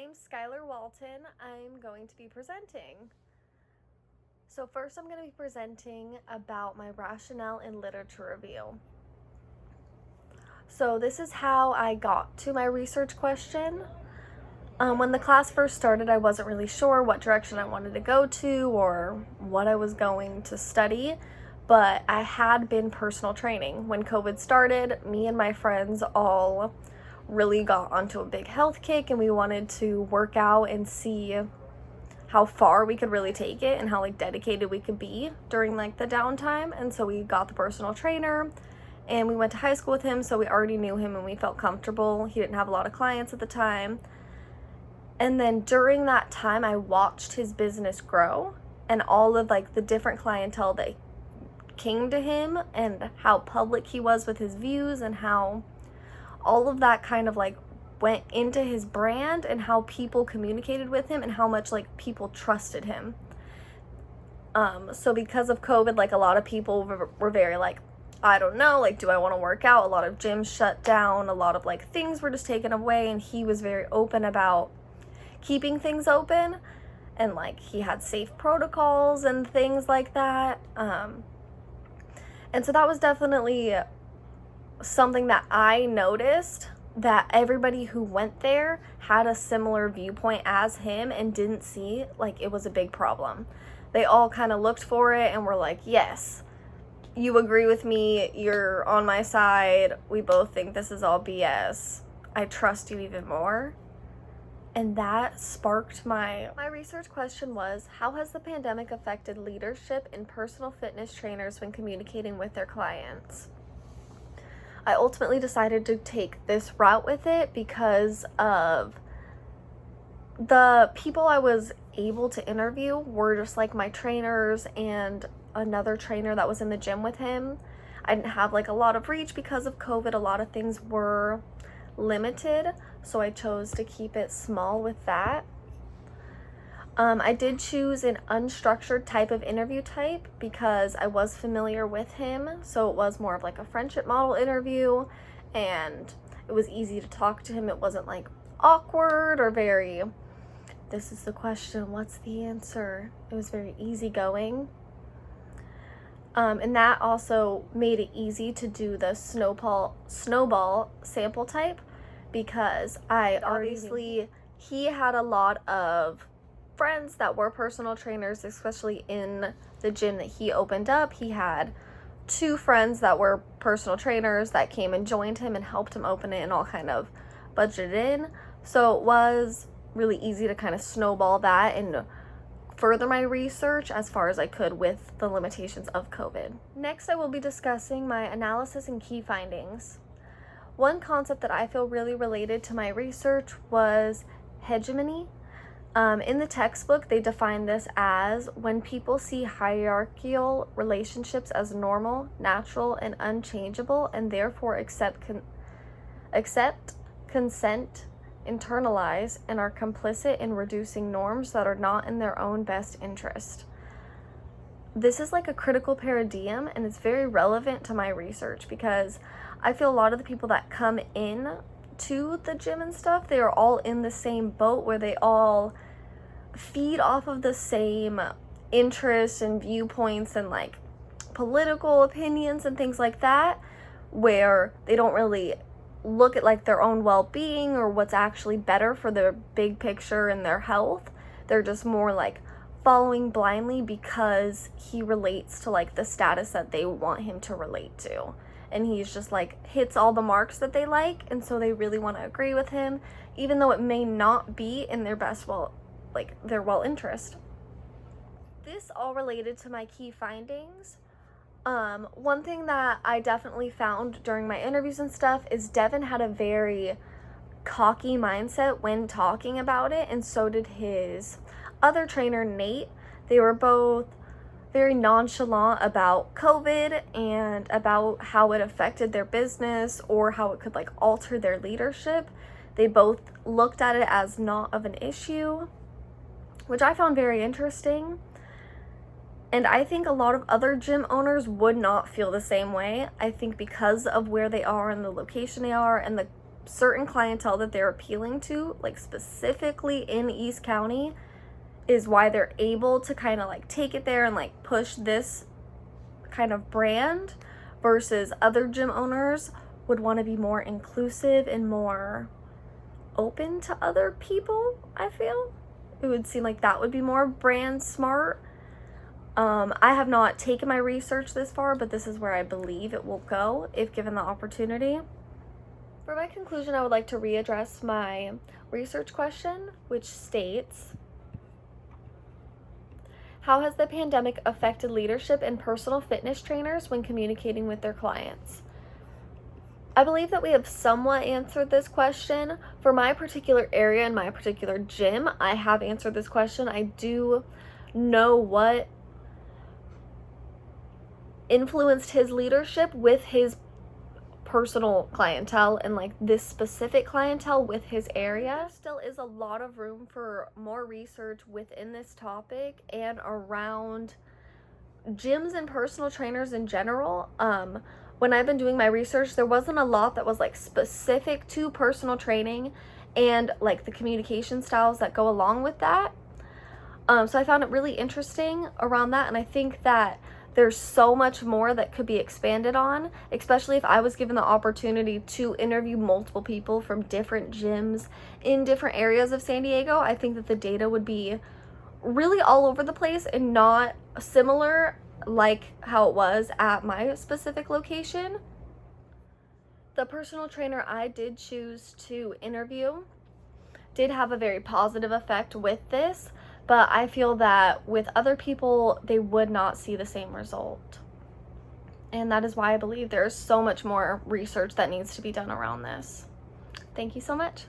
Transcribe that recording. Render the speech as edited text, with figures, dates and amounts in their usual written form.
name's Skylar Walton. I'm going to be presenting. So first I'm going to be presenting about my rationale in literature review. So this is how I got to my research question. When the class first started, I wasn't really sure what direction I wanted to go to or what I was going to study, but I had been personal training. When COVID started, me and my friends all really got onto a big health kick, and we wanted to work out and see how far we could really take it and how dedicated we could be during the downtime. And so we got the personal trainer, and we went to high school with him, so we already knew him and we felt comfortable. He didn't have a lot of clients at the time. And then during that time, I watched his business grow and all of the different clientele that came to him and how public he was with his views and how all of that kind of went into his brand and how people communicated with him and how much people trusted him. So because of COVID, a lot of people were very I don't know, do I want to work out? A lot of gyms shut down, a lot of things were just taken away, and he was very open about keeping things open, and he had safe protocols and things like that. And so that was definitely something that I noticed, that everybody who went there had a similar viewpoint as him and didn't see it was a big problem. They all kind of looked for it and were like, yes, you agree with me, you're on my side, we both think this is all BS, I trust you even more. And that sparked my research question was, how has the pandemic affected leadership and personal fitness trainers when communicating with their clients? I ultimately decided to take this route with it because of the people I was able to interview were just my trainers and another trainer that was in the gym with him. I didn't have a lot of reach because of COVID. A lot of things were limited, so I chose to keep it small with that. I did choose an unstructured type of interview type because I was familiar with him, so it was more of a friendship model interview, and it was easy to talk to him. It wasn't awkward or very, this is the question, what's the answer? It was very easygoing. And that also made it easy to do the snowball sample type, because he had a lot of friends that were personal trainers, especially in the gym that he opened up. He had 2 friends that were personal trainers that came and joined him and helped him open it and all kind of budgeted in. So it was really easy to kind of snowball that and further my research as far as I could with the limitations of COVID. Next, I will be discussing my analysis and key findings. One concept that I feel really related to my research was hegemony. In the textbook, they define this as when people see hierarchical relationships as normal, natural, and unchangeable, and therefore accept, consent, internalize, and are complicit in reducing norms that are not in their own best interest. This is a critical paradigm, and it's very relevant to my research because I feel a lot of the people that come in to the gym and stuff, they are all in the same boat where they all feed off of the same interests and viewpoints and political opinions and things like that, where they don't really look at their own well-being or what's actually better for their big picture and their health. They're just more following blindly because he relates to the status that they want him to relate to, and he's just hits all the marks that they like, and so they really want to agree with him even though it may not be in their best their interest. This all related to my key findings. One thing that I definitely found during my interviews and stuff is Devin had a very cocky mindset when talking about it, and so did his other trainer, Nate. They were both very nonchalant about COVID and about how it affected their business or how it could alter their leadership. They both looked at it as not of an issue, which I found very interesting. And I think a lot of other gym owners would not feel the same way. I think because of where they are and the location they are and the certain clientele that they're appealing to, like specifically in East County, is why they're able to kind of like take it there and like push this kind of brand, versus other gym owners would want to be more inclusive and more open to other people. I feel it would seem like that would be more brand smart. I have not taken my research this far, but this is where I believe it will go if given the opportunity. For my conclusion, I would like to readdress my research question, which states, how has the pandemic affected leadership and personal fitness trainers when communicating with their clients? I believe that we have somewhat answered this question. For my particular area and my particular gym, I have answered this question. I do know what influenced his leadership with his personal clientele and like this specific clientele with his area. There still is a lot of room for more research within this topic and around gyms and personal trainers in general. When I've been doing my research, there wasn't a lot that was like specific to personal training and like the communication styles that go along with that. So I found it really interesting around that, and I think that there's so much more that could be expanded on, especially if I was given the opportunity to interview multiple people from different gyms in different areas of San Diego. I think that the data would be really all over the place and not similar like how it was at my specific location. The personal trainer I did choose to interview did have a very positive effect with this, but I feel that with other people, they would not see the same result. And that is why I believe there is so much more research that needs to be done around this. Thank you so much.